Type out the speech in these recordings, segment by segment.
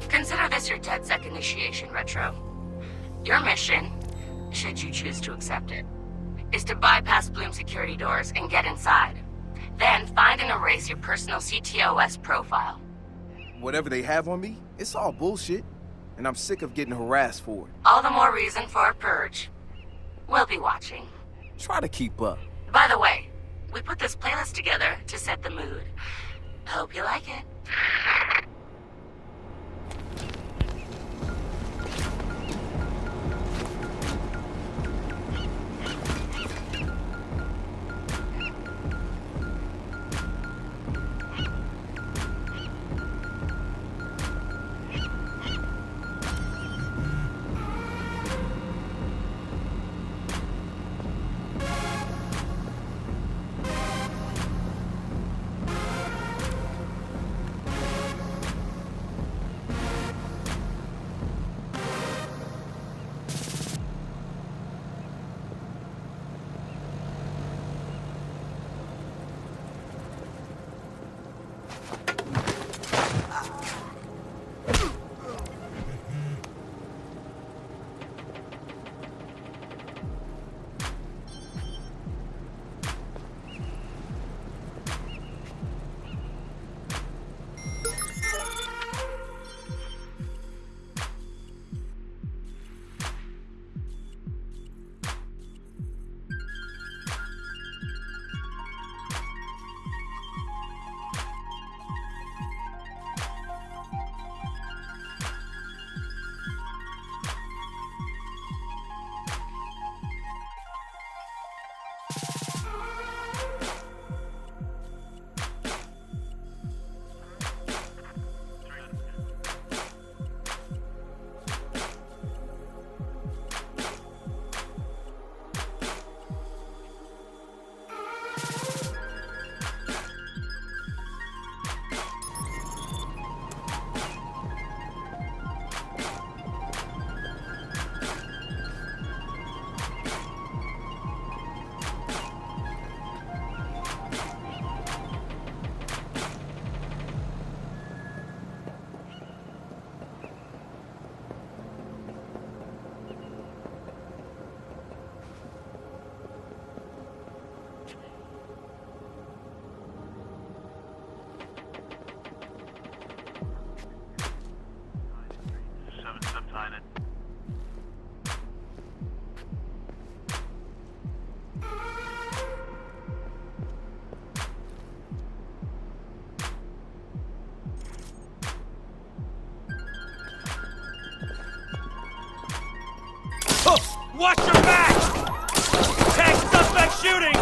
Consider this your DedSec initiation, Retro. Your mission, should you choose to accept it, is to bypass Bloom security doors and get inside. Then find and erase your personal CTOS profile. Whatever they have on me, it's all bullshit. And I'm sick of getting harassed for it. All the more reason for a purge. We'll be watching. Try to keep up. By the way, we put this playlist together to set the mood. Hope you like it. Watch your back! Tag suspect shooting!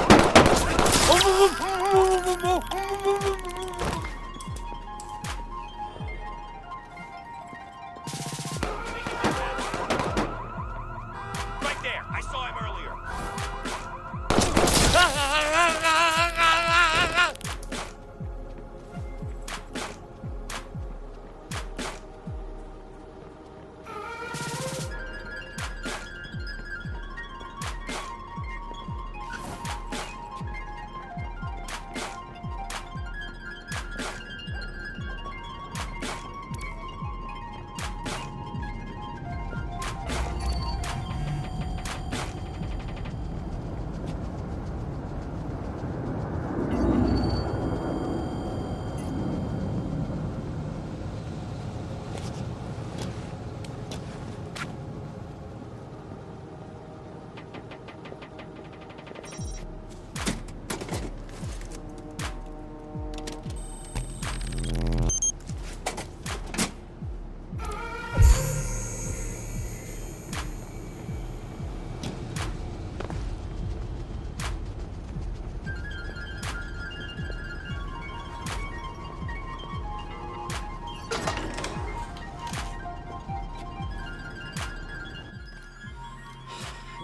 Right there! I saw him earlier!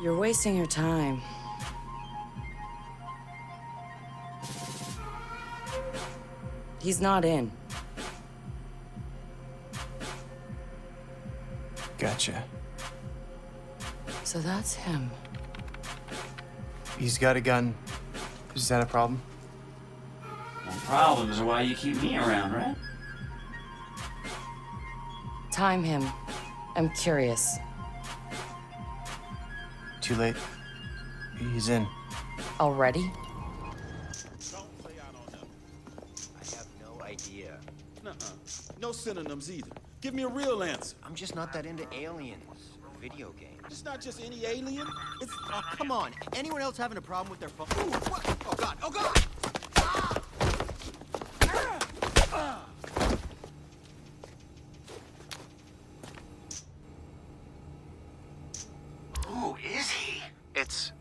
You're wasting your time. He's not in. Gotcha. So that's him. He's got a gun. Is that a problem? Well, problems are why you keep me around, right? Time him. I'm curious. Too late. He's in. Already? Don't play out on them. I have no idea. Nuh-uh. No synonyms either. Give me a real answer. I'm just not that into aliens or video games. It's not just any alien. It's oh, come on. Anyone else having a problem with their phone? Ooh, what? Oh god! Oh god! Who is he? It's...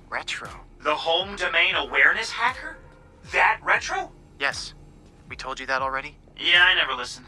Retro. The home domain awareness hacker? That Retro? Yes. We told you that already? Yeah, I never listened.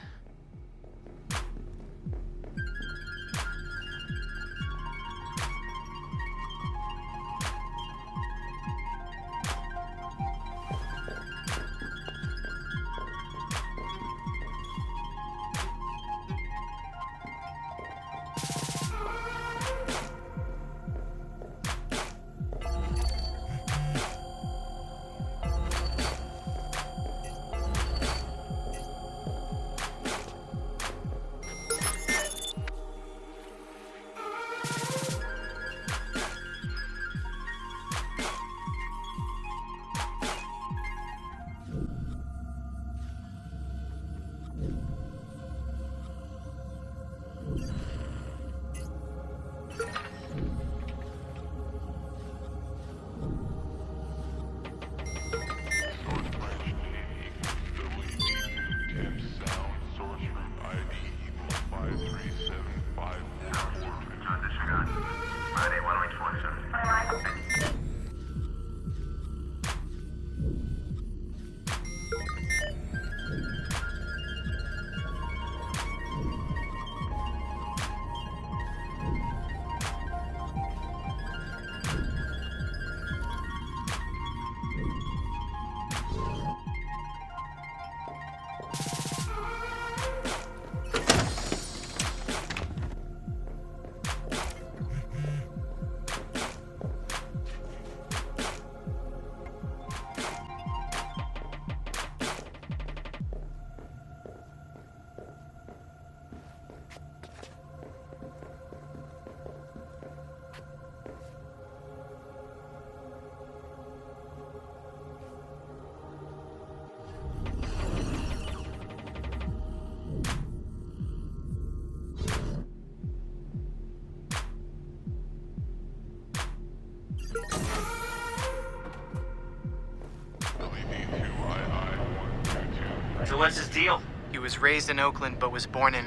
So what's his deal? He was raised in Oakland, but was born in...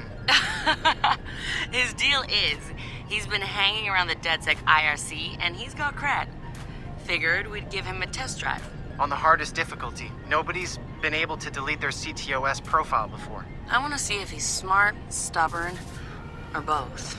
His deal is, he's been hanging around the DedSec IRC, and he's got cred. Figured we'd give him a test drive. on the hardest difficulty. Nobody's been able to delete their CTOS profile before. I want to see if he's smart, stubborn, or both.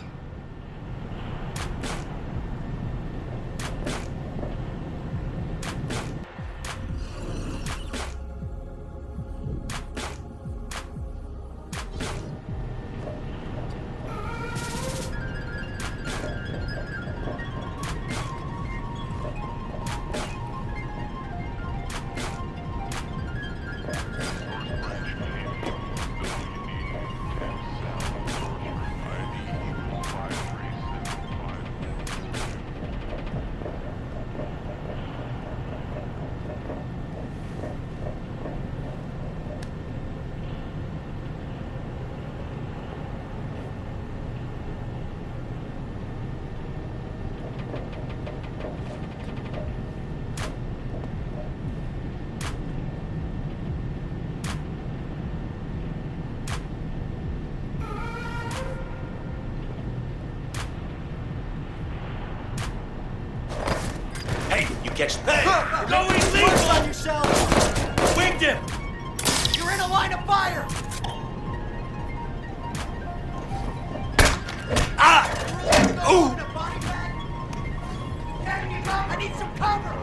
Catch. Hey! Go easy! Work on yourself! Winged him! You're in a line of fire! Ah! Ooh! need some cover!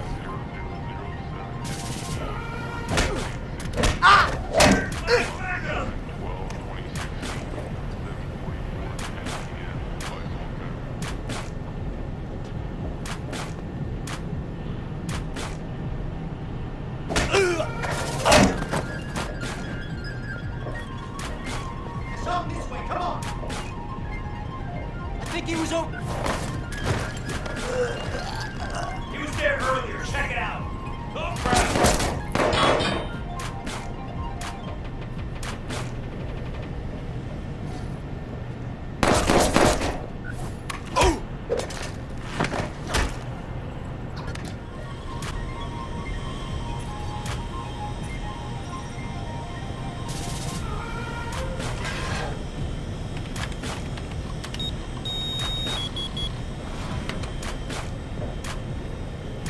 Some this way, come on! I think he was over. He was there earlier. Check it out. Go grab him.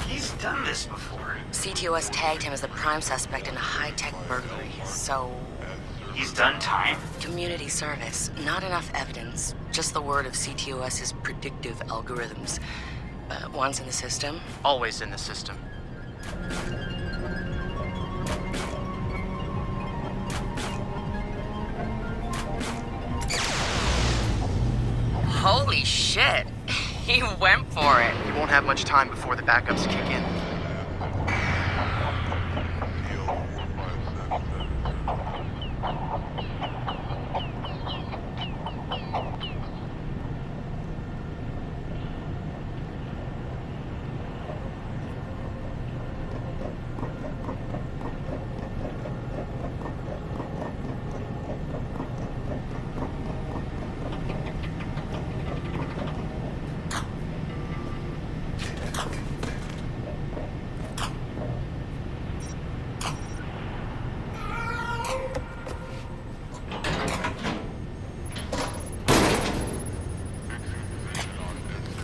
He's done this before. CTOS tagged him as the prime suspect in a high-tech burglary, so... He's done time? Community service. Not enough evidence. Just the word of CTOS's predictive algorithms. Once in the system, Always in the system. holy shit. He went for it. You won't have much time before the backups kick in.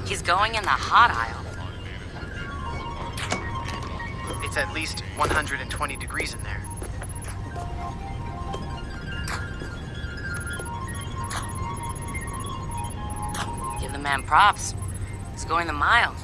He's going in the hot aisle. It's at least 120 degrees in there. Give the man props. He's going the mile.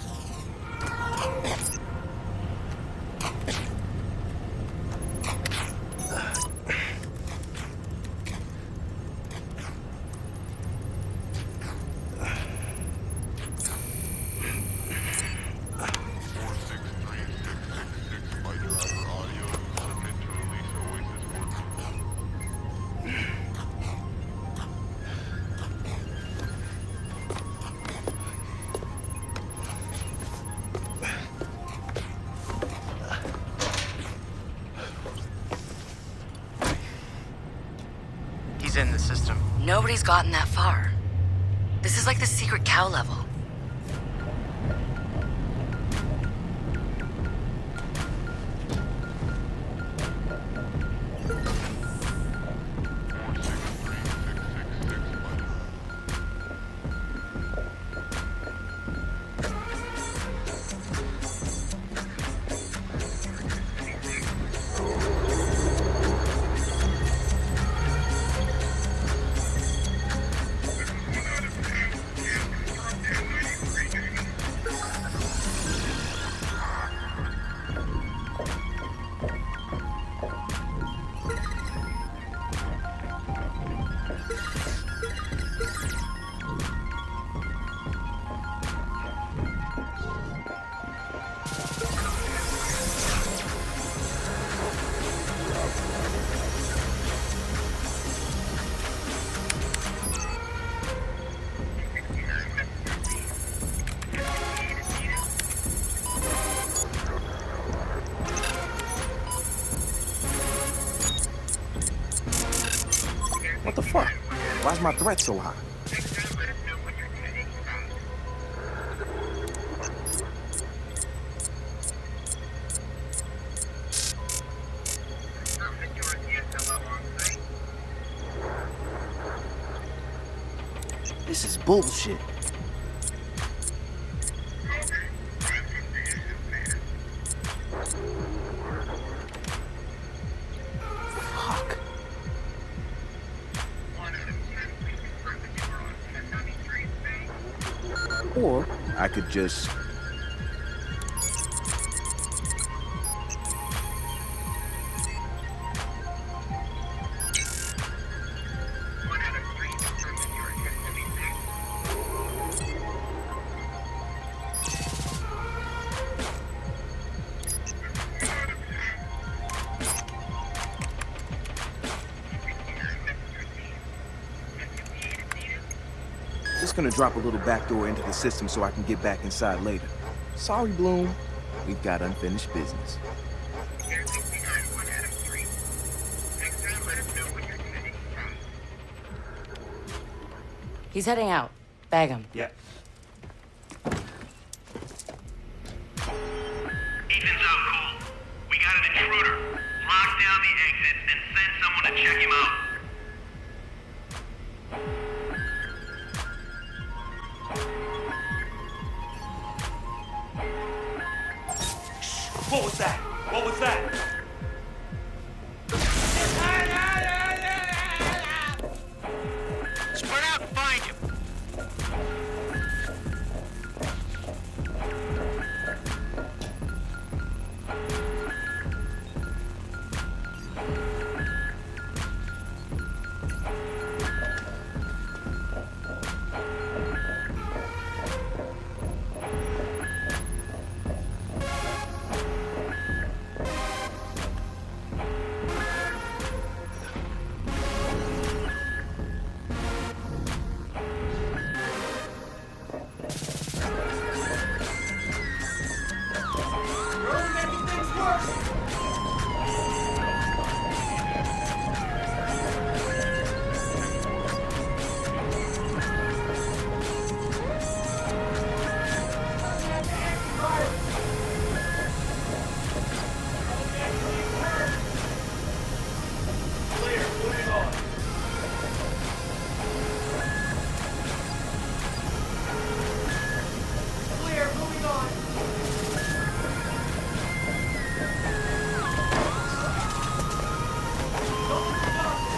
He's in the system. Nobody's gotten that far. This is like the secret cow level. What the fuck? Why's my threat so high? This is bullshit. Fuck. Or I could just gonna drop a little backdoor into the system so I can get back inside later. Sorry, Bloom. We've got unfinished business. He's heading out. Bag him. Yeah. Ethan's out cold. We got an intruder. Lock down the exits and send someone to check him out. What was that? What was that? Spread out and find him.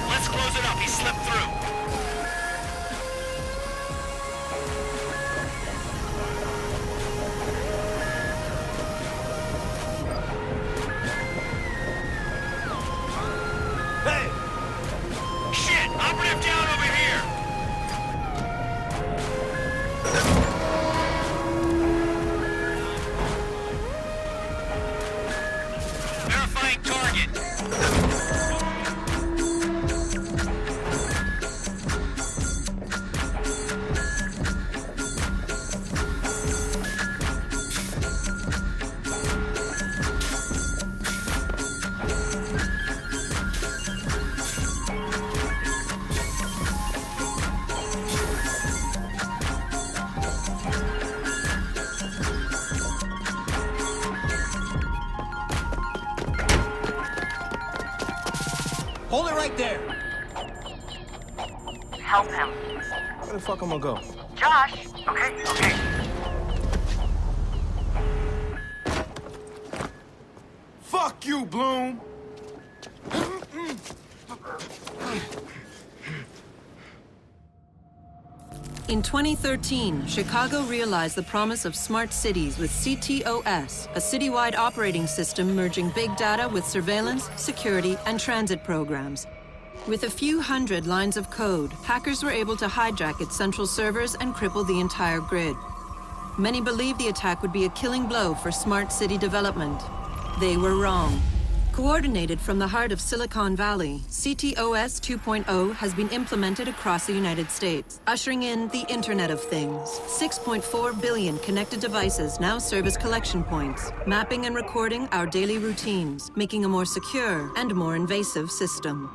Let's close it up. He slipped through. Hey! Shit! Operative down over here! Verifying target. Hold it right there. Help him. Where the fuck I'm gonna go? Josh! Okay. Fuck you, Bloom! In 2013, Chicago realized the promise of smart cities with CTOS, a citywide operating system merging big data with surveillance, security, and transit programs. With a few hundred lines of code, hackers were able to hijack its central servers and cripple the entire grid. Many believed the attack would be a killing blow for smart city development. They were wrong. Coordinated from the heart of Silicon Valley, CTOS 2.0 has been implemented across the United States, ushering in the Internet of Things. 6.4 billion connected devices now serve as collection points, mapping and recording our daily routines, making a more secure and more invasive system.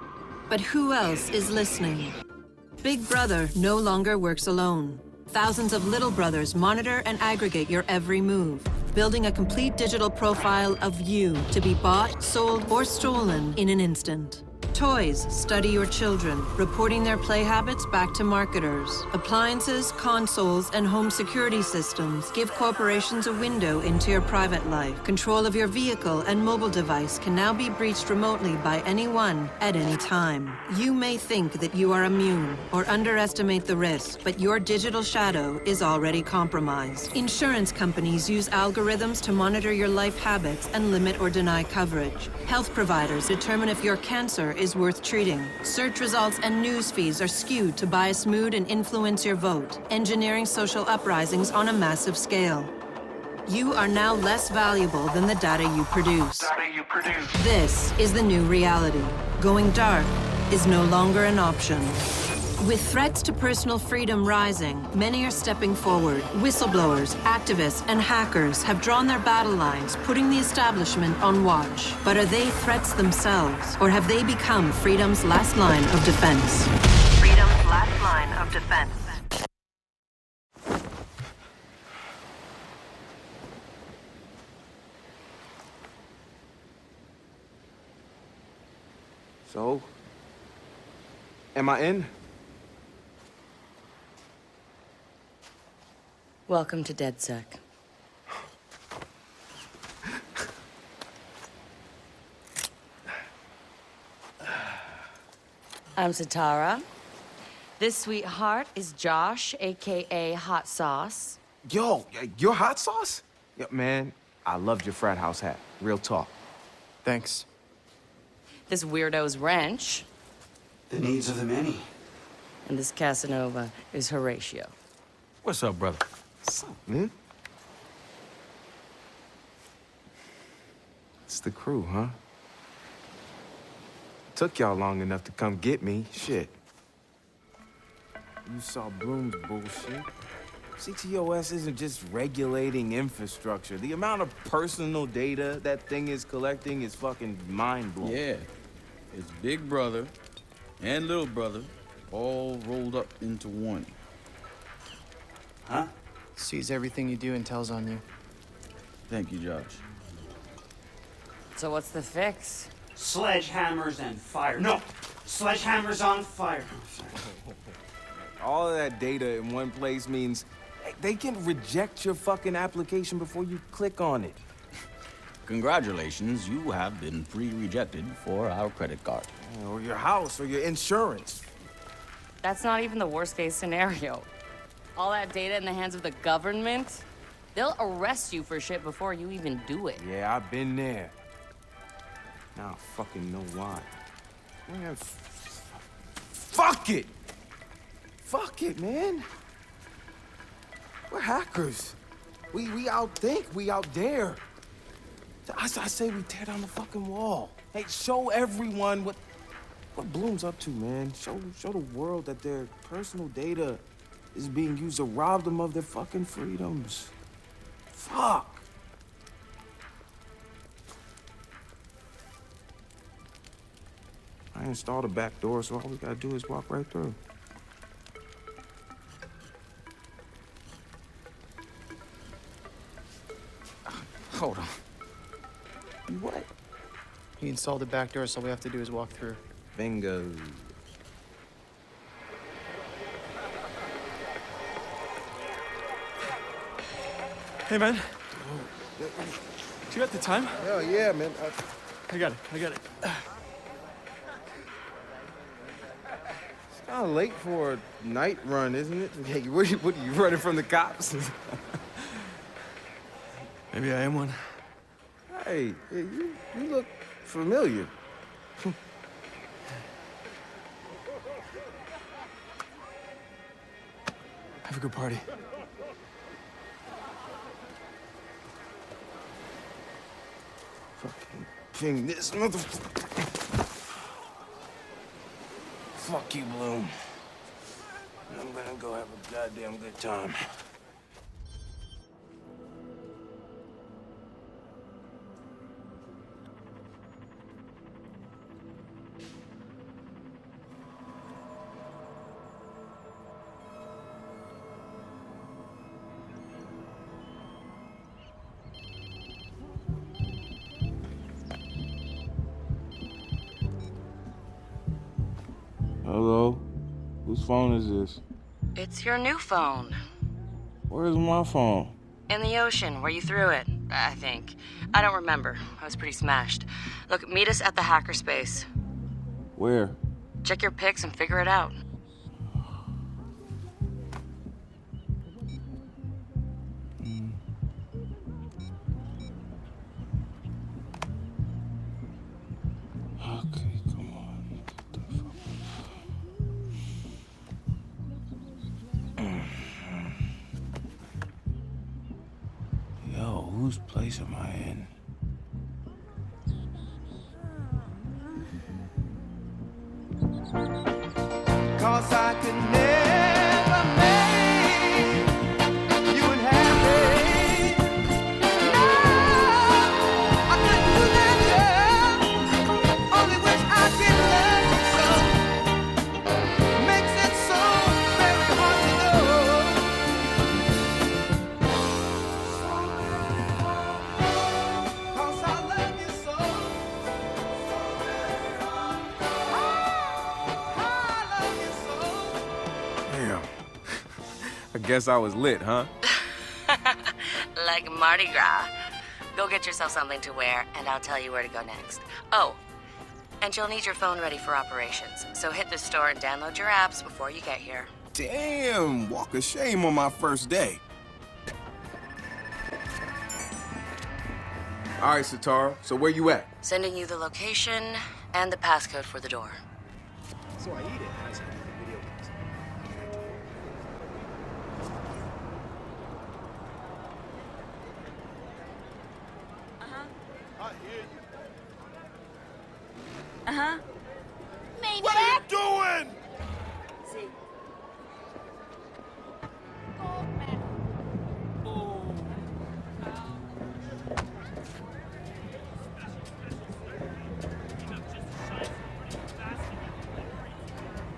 But who else is listening? Big Brother no longer works alone. Thousands of little brothers monitor and aggregate your every move, building a complete digital profile of you to be bought, sold, or stolen in an instant. Toys study your children, reporting their play habits back to marketers. Appliances, consoles, and home security systems give corporations a window into your private life. Control of your vehicle and mobile device can now be breached remotely by anyone at any time. You may think that you are immune or underestimate the risk, but your digital shadow is already compromised. Insurance companies use algorithms to monitor your life habits and limit or deny coverage. Health providers determine if your cancer is worth treating. Search results and news feeds are skewed to bias mood and influence your vote, engineering social uprisings on a massive scale. You are now less valuable than the data you produce. This is the new reality. Going dark is no longer an option. With threats to personal freedom rising, many are stepping forward. Whistleblowers, activists, and hackers have drawn their battle lines, putting the establishment on watch. But are they threats themselves, or have they become freedom's last line of defense? Freedom's last line of defense. So, am I in? Welcome to DedSec. I'm Satara. This sweetheart is Josh, aka Hot Sauce. Yo, your hot sauce? Yeah, man, I loved your frat house hat. Real talk. Thanks. This weirdo's Wrench. The needs of the many. And this Casanova is Horatio. What's up, brother? What's up, man? It's the crew, huh? Took y'all long enough to come get me. Shit. You saw Bloom's bullshit. CTOS isn't just regulating infrastructure. The amount of personal data that thing is collecting is fucking mind-blowing. Yeah. It's Big Brother and Little Brother all rolled up into one. Huh? Sees everything you do and tells on you. Thank you, Josh. So what's the fix? Sledgehammers and fire. No! Sledgehammers on fire. Oh, sorry. All of that data in one place means they can reject your fucking application before you click on it. Congratulations, you have been pre-rejected for our credit card. Or your house, or your insurance. That's not even the worst case scenario. All that data in the hands of the government, they'll arrest you for shit before you even do it. Yeah, I've been there. Now I fucking know why. Man, fuck it! Fuck it, man. We're hackers. We outthink, we out dare. I say we tear down the fucking wall. Hey, show everyone what Bloom's up to, man. Show the world that their personal data is being used to rob them of their fucking freedoms. Fuck. I installed a back door, so all we gotta do is walk right through. Hold on. What? He installed the back door, so all we have to do is walk through. Bingo. Hey, man. Do you got the time? Hell yeah, man. I got it. It's kind of late for a night run, isn't it? Hey, what are you running from the cops? Maybe I am one. Hey, you look familiar. Have a good party. Fucking ping this motherfucker. Fuck you, Bloom. I'm gonna go have a goddamn good time. Hello? Whose phone is this? It's your new phone. Where's my phone? In the ocean, where you threw it, I think. I don't remember. I was pretty smashed. Look, meet us at the hackerspace. Where? Check your pics and figure it out. Okay, come on. Get the fuck Yo, whose place am I in? 'cause I could never make you unhappy. No, I couldn't do that, girl. Only wish I could love you so. Makes it so very hard to know. So very hard, 'cause I love you so. So very hard, I love you so. Damn. I guess I was lit, huh? Like Mardi Gras. Go get yourself something to wear, and I'll tell you where to go next. Oh, and you'll need your phone ready for operations. So hit the store and download your apps before you get here. Damn, walk of shame on my first day. All right, Satara, so where you at? Sending you the location and the passcode for the door. So I eat it as I do the video games. I hear you. Uh-huh. What are you doing? See.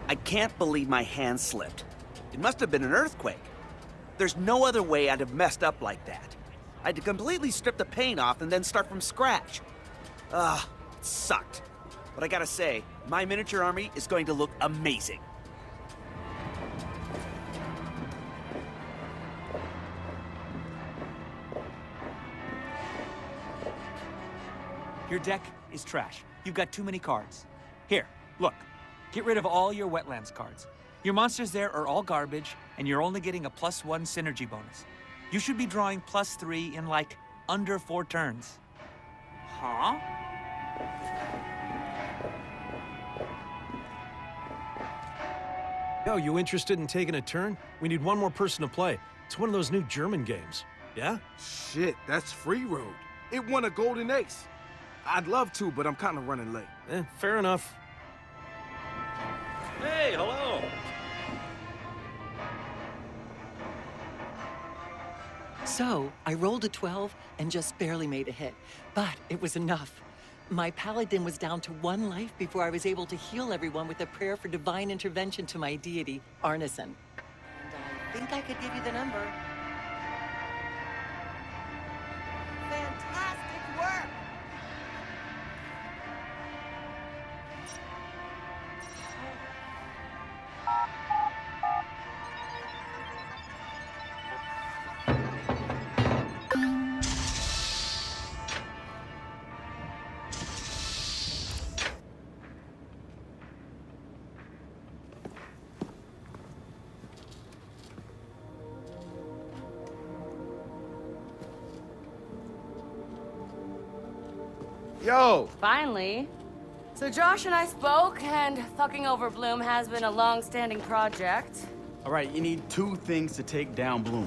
I can't believe my hand slipped. It must have been an earthquake. There's no other way I'd have messed up like that. I had to completely strip the paint off and then start from scratch. It sucked. But I gotta say, my miniature army is going to look amazing. Your deck is trash. You've got too many cards. Here, look. Get rid of all your wetlands cards. Your monsters there are all garbage, and you're only getting a +1 synergy bonus. You should be drawing +3 in, like, under 4 turns. Huh? Yo, you interested in taking a turn? We need one more person to play. It's one of those new German games. Yeah? Shit, that's Free Road. It won a golden ace. I'd love to, but I'm kind of running late. Fair enough. Hey, hello. So, I rolled a 12 and just barely made a hit. But it was enough. My paladin was down to 1 life before I was able to heal everyone with a prayer for divine intervention to my deity, Arneson. And I think I could give you the number. Fantastic work! Yo! Finally. So Josh and I spoke, and fucking over Bloom has been a long-standing project. All right, you need 2 things to take down Bloom.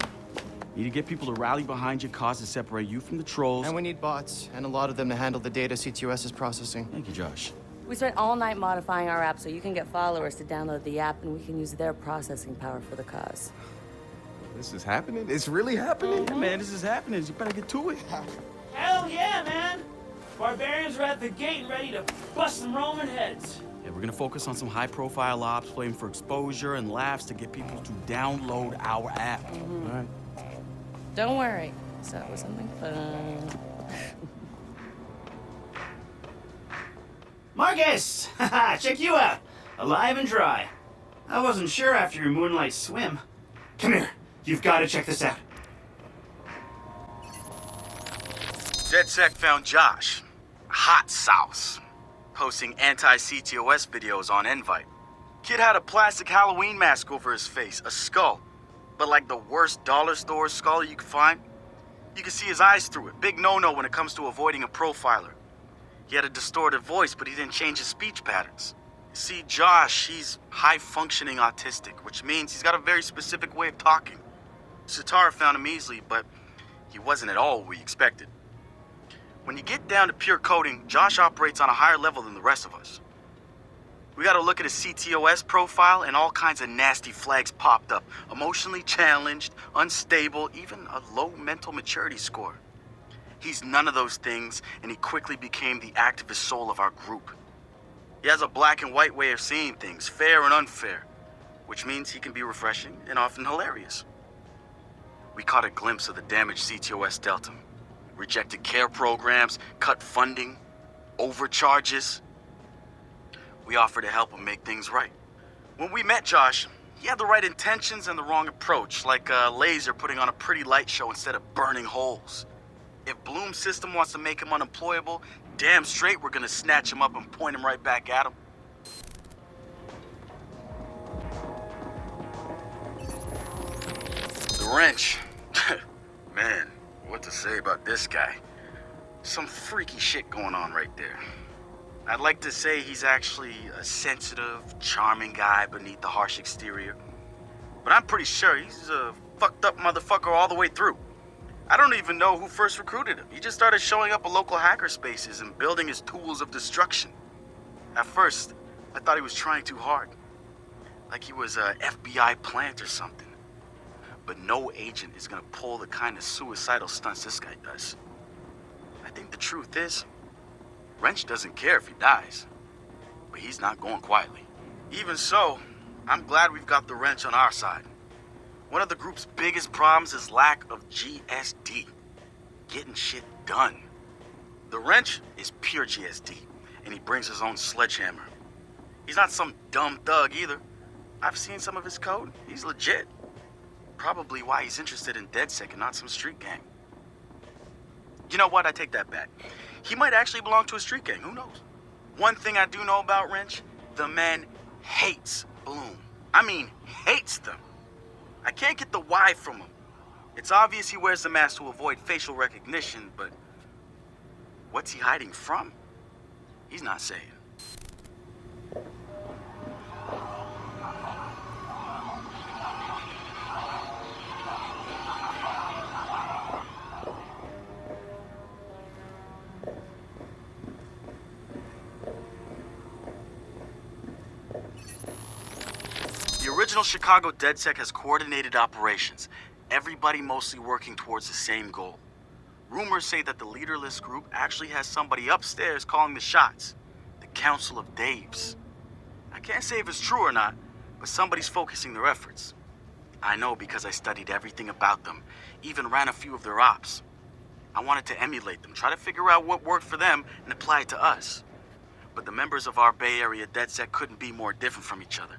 You need to get people to rally behind your cause to separate you from the trolls. And we need bots, and a lot of them to handle the data CTOS is processing. Thank you, Josh. We spent all night modifying our app so you can get followers to download the app, and we can use their processing power for the cause. This is happening? It's really happening? Yeah, man, this is happening. You better get to it. Hell yeah, man! Barbarians are at the gate ready to bust some Roman heads. Yeah, we're gonna focus on some high-profile ops, playing for exposure and laughs to get people to download our app. All right. Don't worry. So it was something fun. Marcus! Haha, check you out. Alive and dry. I wasn't sure after your moonlight swim. Come here. You've got to check this out. DedSec found Josh. Hot sauce. Posting anti-CTOS videos on Invite. Kid had a plastic Halloween mask over his face, a skull. But like the worst dollar store skull you could find. You could see his eyes through it. Big no-no when it comes to avoiding a profiler. He had a distorted voice, but he didn't change his speech patterns. You see, Josh, he's high-functioning autistic, which means he's got a very specific way of talking. Satara found him easily, but he wasn't at all what we expected. When you get down to pure coding, Josh operates on a higher level than the rest of us. We got a look at his CTOS profile, and all kinds of nasty flags popped up. Emotionally challenged, unstable, even a low mental maturity score. He's none of those things, and he quickly became the activist soul of our group. He has a black and white way of seeing things, fair and unfair, which means he can be refreshing and often hilarious. We caught a glimpse of the damaged CTOS dealt him. Rejected care programs, cut funding, overcharges. We offered to help him make things right. When we met Josh, he had the right intentions and the wrong approach, like a laser putting on a pretty light show instead of burning holes. If Bloom's system wants to make him unemployable, damn straight we're gonna snatch him up and point him right back at him. The wrench. Man, what to say about this guy? Some freaky shit going on right there. I'd like to say he's actually a sensitive, charming guy beneath the harsh exterior. But I'm pretty sure he's a fucked up motherfucker all the way through. I don't even know who first recruited him. He just started showing up at local hacker spaces and building his tools of destruction. At first, I thought he was trying too hard. Like he was a FBI plant or something. But no agent is gonna pull the kind of suicidal stunts this guy does. I think the truth is, Wrench doesn't care if he dies. But he's not going quietly. Even so, I'm glad we've got the Wrench on our side. One of the group's biggest problems is lack of GSD. Getting shit done. The Wrench is pure GSD, and he brings his own sledgehammer. He's not some dumb thug either. I've seen some of his code. He's legit. Probably why he's interested in DedSec and not some street gang. You know what? I take that back. He might actually belong to a street gang. Who knows? One thing I do know about Wrench, the man hates Bloom. I mean, hates them. I can't get the why from him. It's obvious he wears the mask to avoid facial recognition, but what's he hiding from? He's not saying. The original Chicago DedSec has coordinated operations, everybody mostly working towards the same goal. Rumors say that the leaderless group actually has somebody upstairs calling the shots, the Council of Daves. I can't say if it's true or not, but somebody's focusing their efforts. I know because I studied everything about them, even ran a few of their ops. I wanted to emulate them, try to figure out what worked for them and apply it to us. But the members of our Bay Area DedSec couldn't be more different from each other.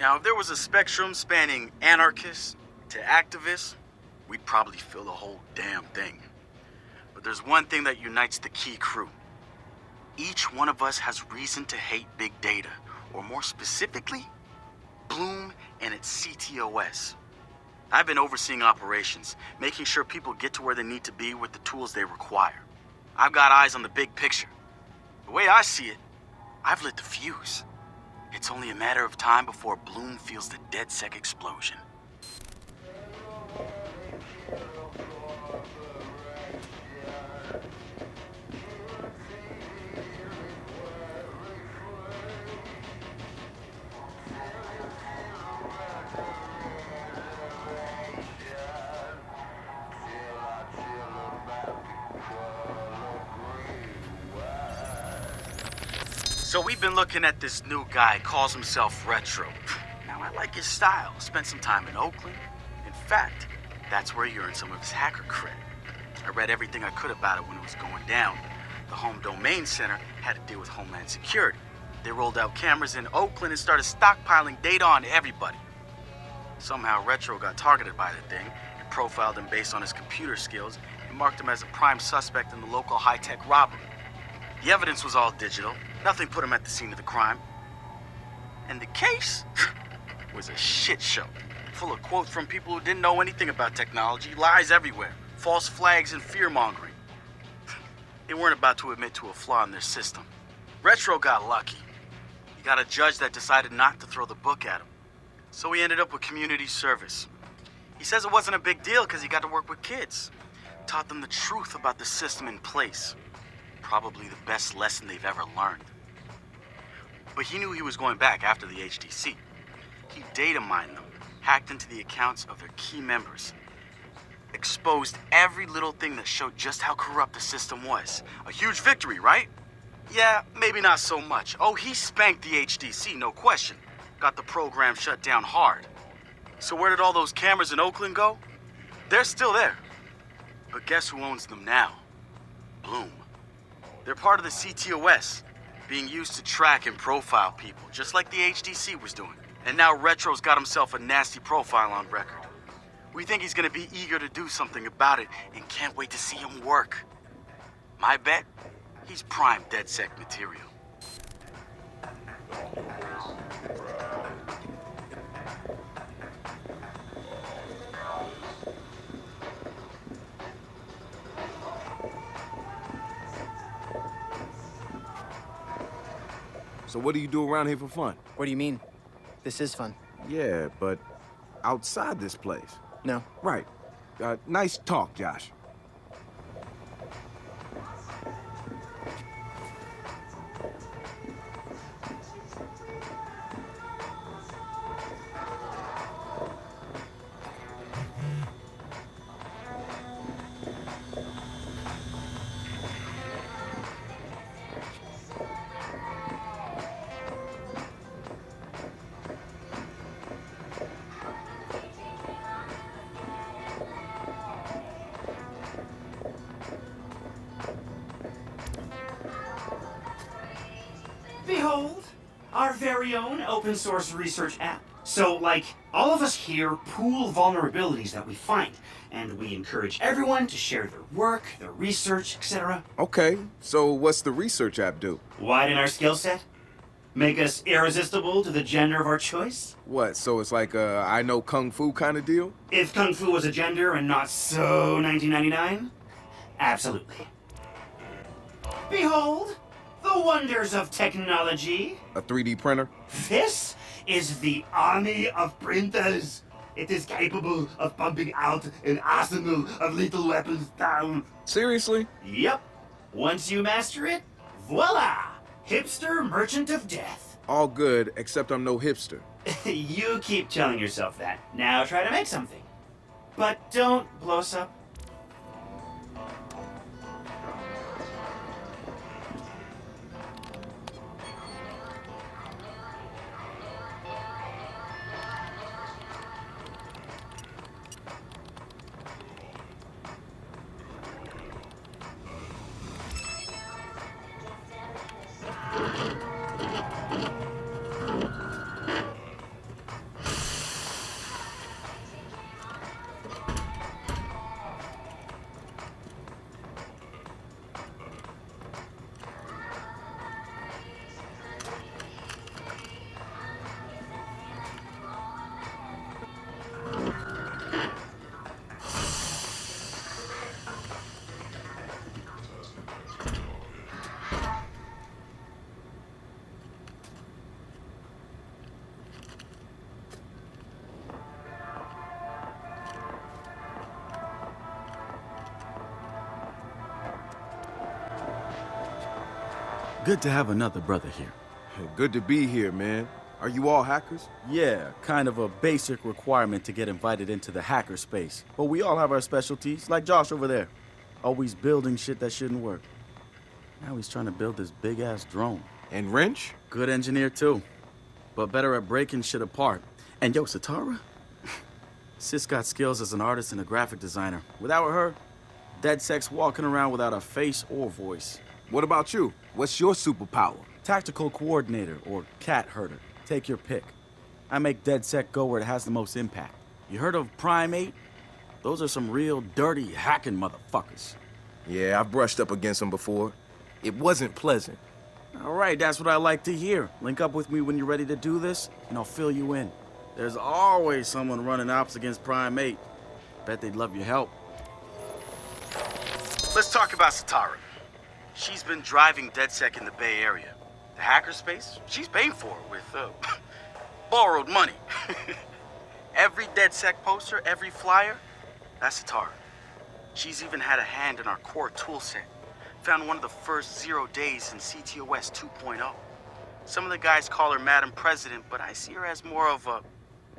Now, if there was a spectrum spanning anarchists to activists, we'd probably fill the whole damn thing. But there's one thing that unites the key crew. Each one of us has reason to hate big data, or more specifically, Bloom and its CTOS. I've been overseeing operations, making sure people get to where they need to be with the tools they require. I've got eyes on the big picture. The way I see it, I've lit the fuse. It's only a matter of time before Bloom feels the DedSec explosion. So we've been looking at this new guy, calls himself Retro. Now I like his style, spent some time in Oakland. In fact, that's where he earned some of his hacker cred. I read everything I could about it when it was going down. The Home Domain Center had to deal with Homeland Security. They rolled out cameras in Oakland and started stockpiling data on everybody. Somehow Retro got targeted by the thing and profiled him based on his computer skills and marked him as a prime suspect in the local high-tech robbery. The evidence was all digital. Nothing put him at the scene of the crime. And the case was a shit show, full of quotes from people who didn't know anything about technology, lies everywhere, false flags and fear-mongering. They weren't about to admit to a flaw in their system. Retro got lucky. He got a judge that decided not to throw the book at him. So he ended up with community service. He says it wasn't a big deal because he got to work with kids. Taught them the truth about the system in place. Probably the best lesson they've ever learned. but he knew he was going back after the HDC. He data mined them, hacked into the accounts of their key members, exposed every little thing that showed just how corrupt the system was. A huge victory, right? Yeah, maybe not so much. Oh, he spanked the HDC, no question. Got the program shut down hard. So where did all those cameras in Oakland go? They're still there. But guess who owns them now? Bloom. They're part of the CTOS, being used to track and profile people, just like the HDC was doing. And now Retro's got himself a nasty profile on record. We think he's gonna be eager to do something about it and can't wait to see him work. My bet, he's prime DedSec material. So what do you do around here for fun? What do you mean? This is fun. Yeah, but outside this place. No. Right. Nice talk, Josh. Behold, our very own open source research app. So, like, all of us here pool vulnerabilities that we find, and we encourage everyone to share their work, their research, etc. Okay, so what's the research app do? Widen our skill set? Make us irresistible to the gender of our choice? What, so it's like a I know Kung Fu kind of deal? If Kung Fu was a gender and not so 1999? Absolutely. Behold, the wonders of technology. A 3D printer? This is the army of printers. It is capable of pumping out an arsenal of lethal weapons down. Seriously? Yep. Once you master it, voila! Hipster merchant of death. All good, except I'm no hipster. You keep telling yourself that. Now try to make something. But don't blow us up. Good to have another brother here. Good to be here, man. Are you all hackers? Yeah, kind of a basic requirement to get invited into the hacker space. But we all have our specialties, like Josh over there. Always building shit that shouldn't work. Now he's trying to build this big-ass drone. And Wrench? Good engineer, too. But better at breaking shit apart. And yo, Satara? Sis got skills as an artist and a graphic designer. Without her, DedSec's walking around without a face or voice. What about you? What's your superpower? Tactical coordinator, or cat herder. Take your pick. I make DedSec go where it has the most impact. You heard of Prime 8? Those are some real dirty hacking motherfuckers. Yeah, I've brushed up against them before. It wasn't pleasant. All right, that's what I like to hear. Link up with me when you're ready to do this, and I'll fill you in. There's always someone running ops against Prime 8. Bet they'd love your help. Let's talk about Satara. She's been driving DedSec in the Bay Area. The hackerspace, she's paying for it with borrowed money. Every DedSec poster, every flyer, that's Satara. She's even had a hand in our core toolset. Found one of the first 0 days in CTOS 2.0. Some of the guys call her Madam President, but I see her as more of a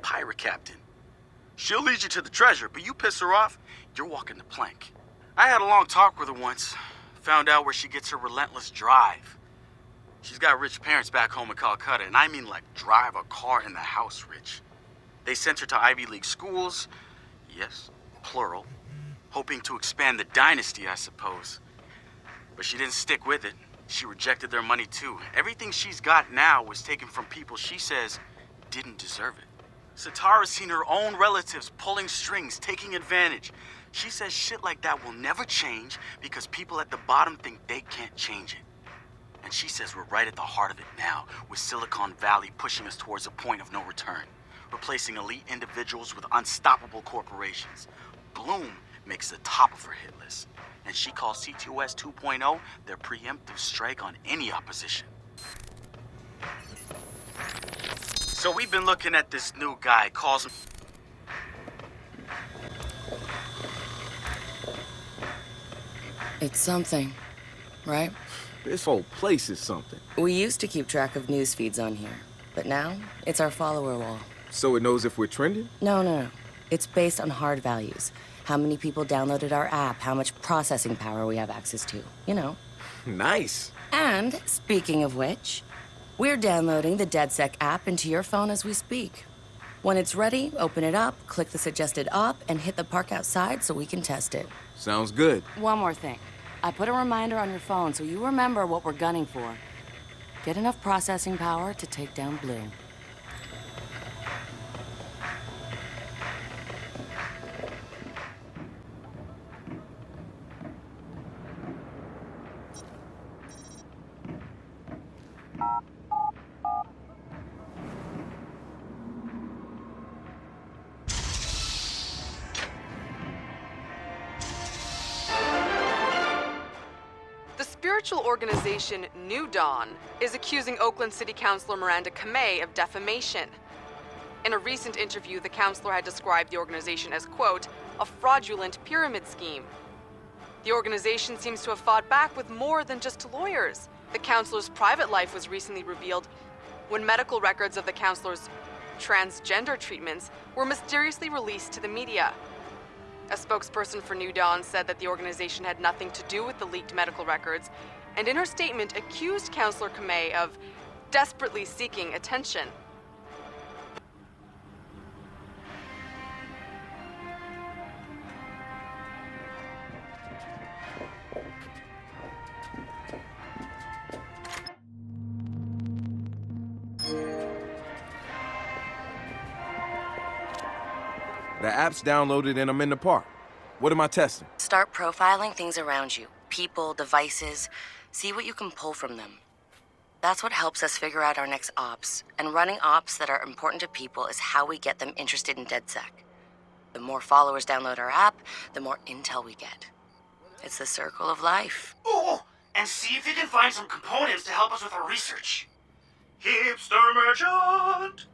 pirate captain. She'll lead you to the treasure, but you piss her off, you're walking the plank. I had a long talk with her once. Found out where she gets her relentless drive. She's got rich parents back home in Calcutta, and I mean like drive a car in the house rich. They sent her to Ivy League schools, yes, plural, hoping to expand the dynasty, I suppose. But she didn't stick with it. She rejected their money too. Everything she's got now was taken from people she says didn't deserve it. Satara's seen her own relatives pulling strings, taking advantage. She says shit like that will never change because people at the bottom think they can't change it. And she says we're right at the heart of it now, with Silicon Valley pushing us towards a point of no return, replacing elite individuals with unstoppable corporations. Bloom makes the top of her hit list, and she calls CTOS 2.0 their preemptive strike on any opposition. So we've been looking at this new guy, calls him... It's something, right? This whole place is something. We used to keep track of news feeds on here, but now it's our follower wall. So it knows if we're trending? No. It's based on hard values. How many people downloaded our app, how much processing power we have access to, you know. Nice. And, speaking of which, we're downloading the DedSec app into your phone as we speak. When it's ready, open it up, click the suggested op, and hit the park outside so we can test it. Sounds good. One more thing. I put a reminder on your phone so you remember what we're gunning for. Get enough processing power to take down Bloom. Spiritual organization New Dawn is accusing Oakland City Councilor Miranda Kamei of defamation. In a recent interview, the councilor had described the organization as, quote, a fraudulent pyramid scheme. The organization seems to have fought back with more than just lawyers. The councilor's private life was recently revealed when medical records of the councilor's transgender treatments were mysteriously released to the media. A spokesperson for New Dawn said that the organization had nothing to do with the leaked medical records, and in her statement accused Councilor Kamei of desperately seeking attention. The app's downloaded and I'm in the park. What am I testing? Start profiling things around you. People, devices. See what you can pull from them. That's what helps us figure out our next ops. And running ops that are important to people is how we get them interested in DedSec. The more followers download our app, the more intel we get. It's the circle of life. Oh, and see if you can find some components to help us with our research. Hipster merchant!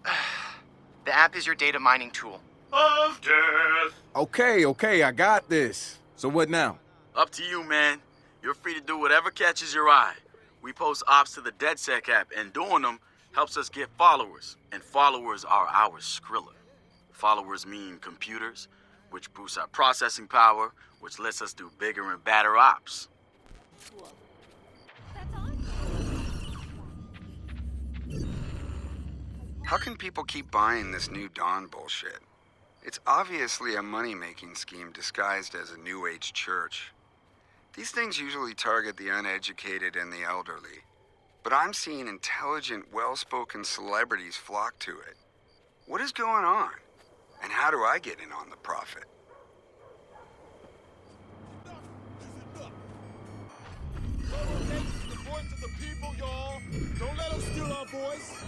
The app is your data mining tool. Of death. Okay, I got this. So what now? Up to you, man. You're free to do whatever catches your eye. We post ops to the DedSec app, and doing them helps us get followers. And followers are our Skrilla. Followers mean computers, which boosts our processing power, which lets us do bigger and badder ops. How can people keep buying this New Dawn bullshit? It's obviously a money-making scheme disguised as a New Age church. These things usually target the uneducated and the elderly. But I'm seeing intelligent, well-spoken celebrities flock to it. What is going on? And how do I get in on the profit? The voice of the people, y'all. Don't let them steal our voice.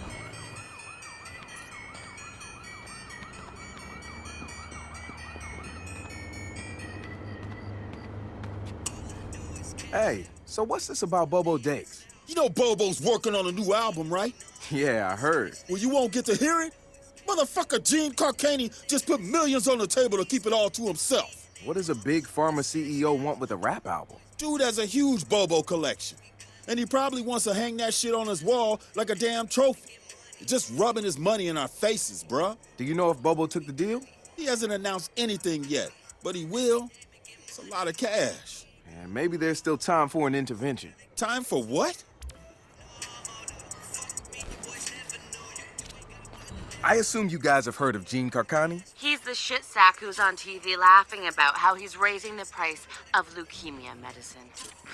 Hey, so what's this about Bobo Dakes? You know Bobo's working on a new album, right? Yeah, I heard. Well, you won't get to hear it? Motherfucker Gene Carcani just put millions on the table to keep it all to himself. What does a big pharma CEO want with a rap album? Dude has a huge Bobo collection. And he probably wants to hang that shit on his wall like a damn trophy. Just rubbing his money in our faces, bruh. Do you know if Bobo took the deal? He hasn't announced anything yet, but he will. It's a lot of cash. And maybe there's still time for an intervention. Time for what? I assume you guys have heard of Gene Carcani? He's the shit sack who's on TV laughing about how he's raising the price of leukemia medicine.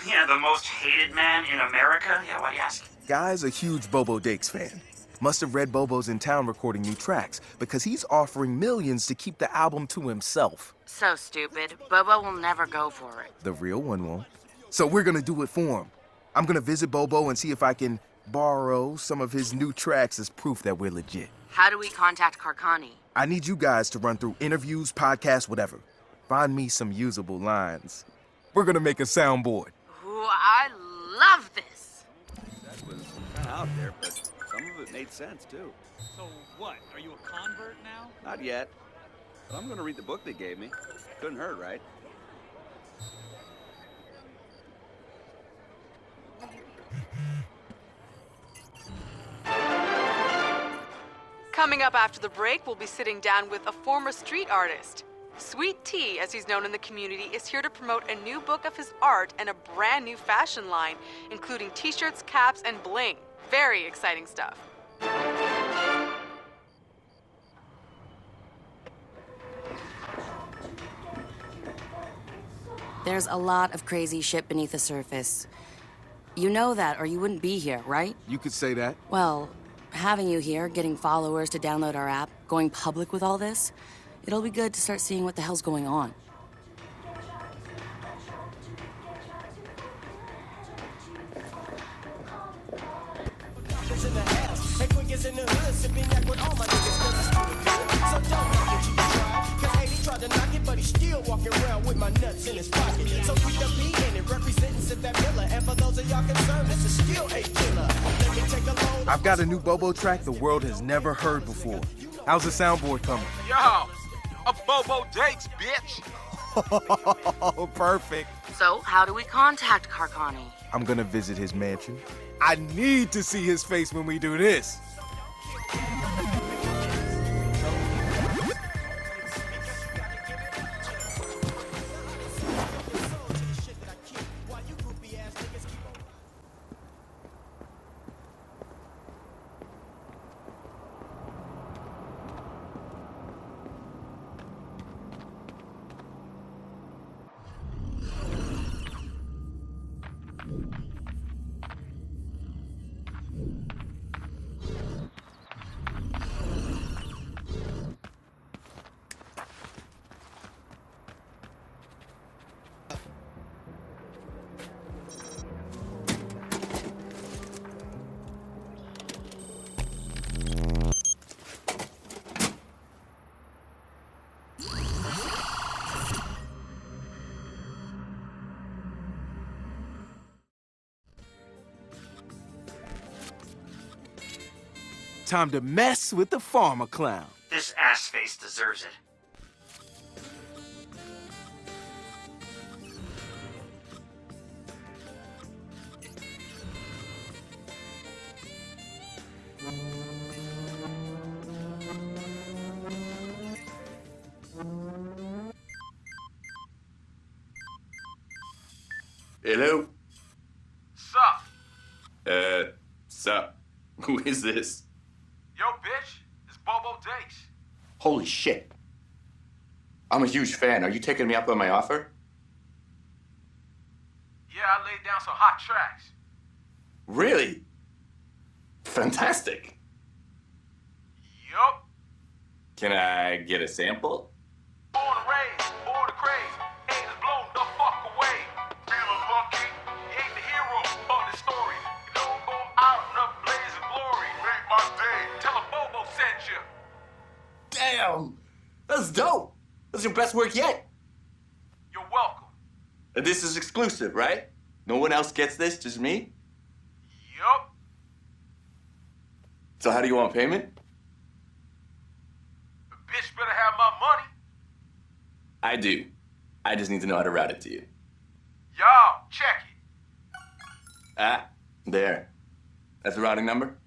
Yeah, the most hated man in America? Yeah, why do you ask? Guy's a huge Bobo Dakes fan. Must have read Bobo's in town recording new tracks because he's offering millions to keep the album to himself. So stupid. Bobo will never go for it. The real one won't. So we're gonna do it for him. I'm gonna visit Bobo and see if I can borrow some of his new tracks as proof that we're legit. How do we contact Carcani? I need you guys to run through interviews, podcasts, whatever. Find me some usable lines. We're gonna make a soundboard. Ooh, I love this. That was kind of out there, but some of it made sense, too. So what? Are you a convert now? Not yet. But I'm gonna read the book they gave me. Couldn't hurt, right? Coming up after the break, we'll be sitting down with a former street artist. Sweet Tea, as he's known in the community, is here to promote a new book of his art and a brand new fashion line, including t-shirts, caps, and bling. Very exciting stuff. There's a lot of crazy shit beneath the surface. You know that, or you wouldn't be here, right? You could say that. Well, having you here, getting followers to download our app, going public with all this, it'll be good to start seeing what the hell's going on. I've got a new Bobo track the world has never heard before. How's the soundboard coming? Yo, a Bobo Dakes, bitch. Oh, perfect. So, how do we contact Carcani? I'm gonna visit his mansion. I need to see his face when we do this. Time to mess with the farmer clown. This ass face deserves it. Hello? Sup? Sup? Who is this? Yo, bitch, it's Bobo Dakes. Holy shit. I'm a huge fan. Are you taking me up on my offer? Yeah, I laid down some hot tracks. Really? Fantastic. Yup. Can I get a sample? Born to raise, born to craze. Haters blown the fuck away. Feeling lucky, he ain't the hero of the story. You don't go out in a blaze of glory. Make my day. Tell a Bobo sent you. Damn! That's dope! That's your best work yet. You're welcome. And this is exclusive, right? No one else gets this, just me? Yup. So how do you want payment? The bitch better have my money. I do. I just need to know how to route it to you. Y'all, check it. Ah, There. That's the routing number?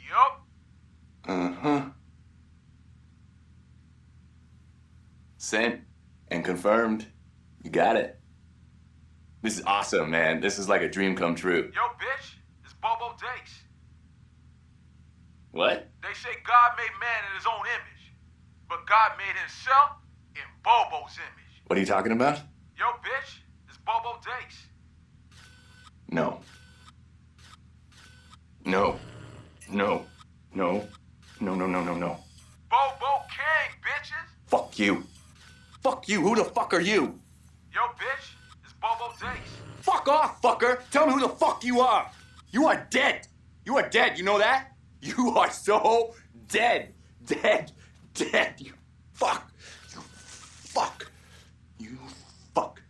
Yup. Uh-huh. Sent and confirmed. You got it. This is awesome, man. This is like a dream come true. Yo, bitch, it's Bobo Dace. What? They say God made man in his own image, but God made himself in Bobo's image. What are you talking about? Yo, bitch, it's Bobo Dace. No. No. No. No. No, no, no, no, no. Bobo King, bitches. Fuck you. Fuck you. Who the fuck are you? Yo, bitch, it's Bobo Dace. Fuck off, fucker. Tell me who the fuck you are. You are dead. You are dead. You know that? You are so dead. Dead. Dead. You fuck. You fuck. You fuck.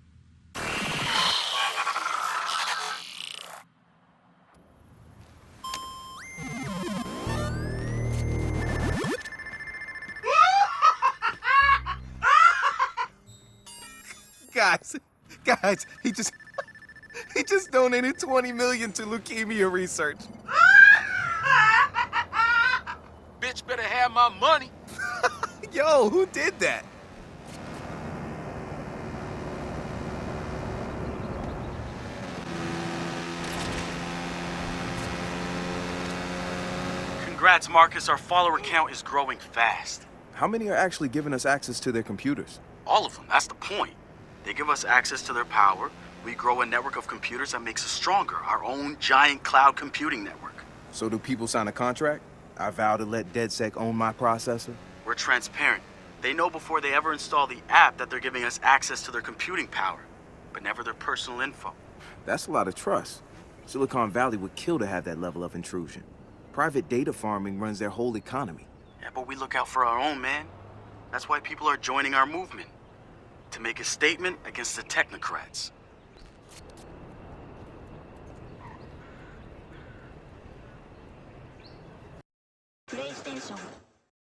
Guys, he just donated 20 million to leukemia research. Bitch better have my money. Yo, who did that? Congrats, Marcus. Our follower count is growing fast. How many are actually giving us access to their computers? All of them. That's the point. They give us access to their power. We grow a network of computers that makes us stronger. Our own giant cloud computing network. So do people sign a contract? I vow to let DedSec own my processor? We're transparent. They know before they ever install the app that they're giving us access to their computing power, but never their personal info. That's a lot of trust. Silicon Valley would kill to have that level of intrusion. Private data farming runs their whole economy. Yeah, but we look out for our own, man. That's why people are joining our movement. To make a statement against the technocrats.